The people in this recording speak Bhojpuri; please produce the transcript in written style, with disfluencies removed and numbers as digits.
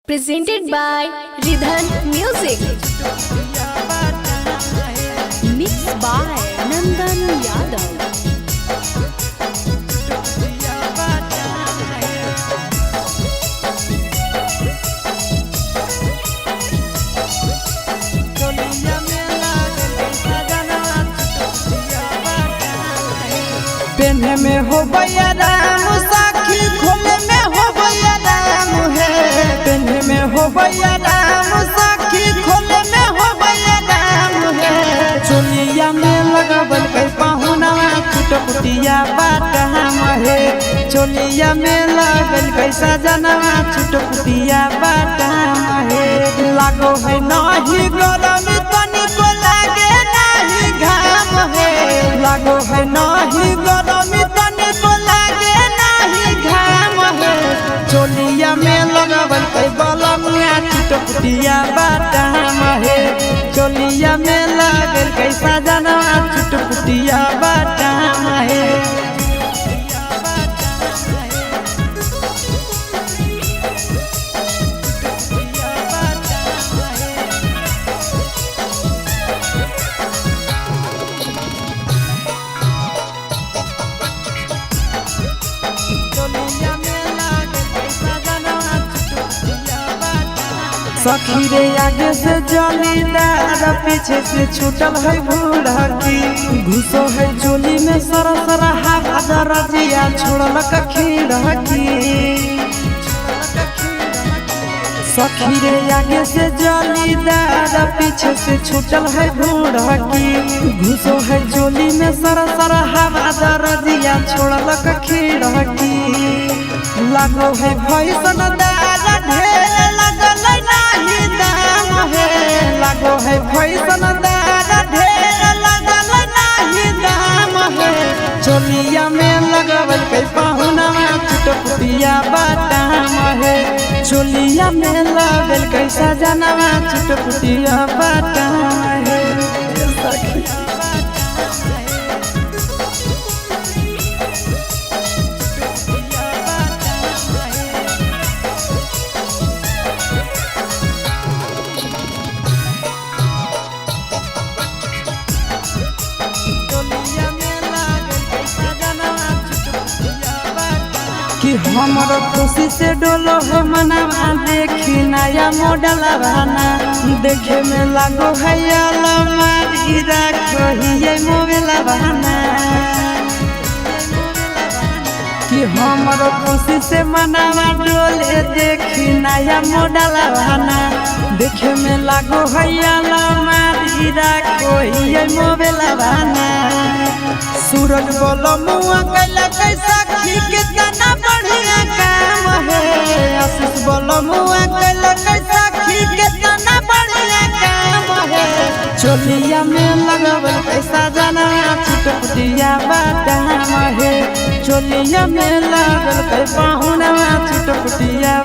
Presented by Ridhan Music. Mixed by Nandan Yadav. पेन्हे में हो भैया राम साखी खोले में हो भैया राम है। पेन्हे में हो भैया राम साखी खोले में हो भैया राम है। चोलिया में लगावल कई पाहुना छुटपुटिया बात हम है। चोलिया में लगल कई सजनवा छुटपुटिया बात हम है। लागो है नहीं गरम तनिको लागे नहीं घाम है। लागो है नहीं गरम तनिको लागे नहीं घाम है। चोलिया में लगावल कई बलमिया छुटपुटिया बात हम है। चोलिया में लगल कई सजनवा छुटपुटिया बात हम है। सखी रे आगे से जलीदार पीछे से छूटल है भूरकी। घुसो है चोली में सरा सरा हवा दरजिया छोड़ल खीरकी। सखी रे आगे से जलीदार पीछे से छूटल है भूरकी। घुसो है चोली में सरा सरा हवा दरजिया छोड़ल खीरकी। लागो है भैसन दार ढेर लगल नहीं दाम है। लागो है भैसन दार ढेर लगल नहीं दाम है। चोलिया में लगावल कई पाहुना छुटपुटिया बाटाम है। चोलिया में लगल कई सजनवा छुटपुटिया बाटाम है। कि हमर खुशी से डोलो है मनवा देखी नया मॉडल बना। देखे में लागो है अलमारी रखो ही मोबाइल बना। कि हमर खुशी से मनवा डोले देखी नया मॉडल बना। देखे में लागो है अलमारी रखो ही मोबाइल बना। सूरज बोलो मुआ कैला कैसा खी कितना बढ़िया काम है। आशीष बोलो मुआ कैला कैसा खी कितना बढ़िया काम है। चोलिया में लगावल कैसा जाना छुटपुटिया बाटाम है। चोलिया में लगल कई पाहुना छुटपुटिया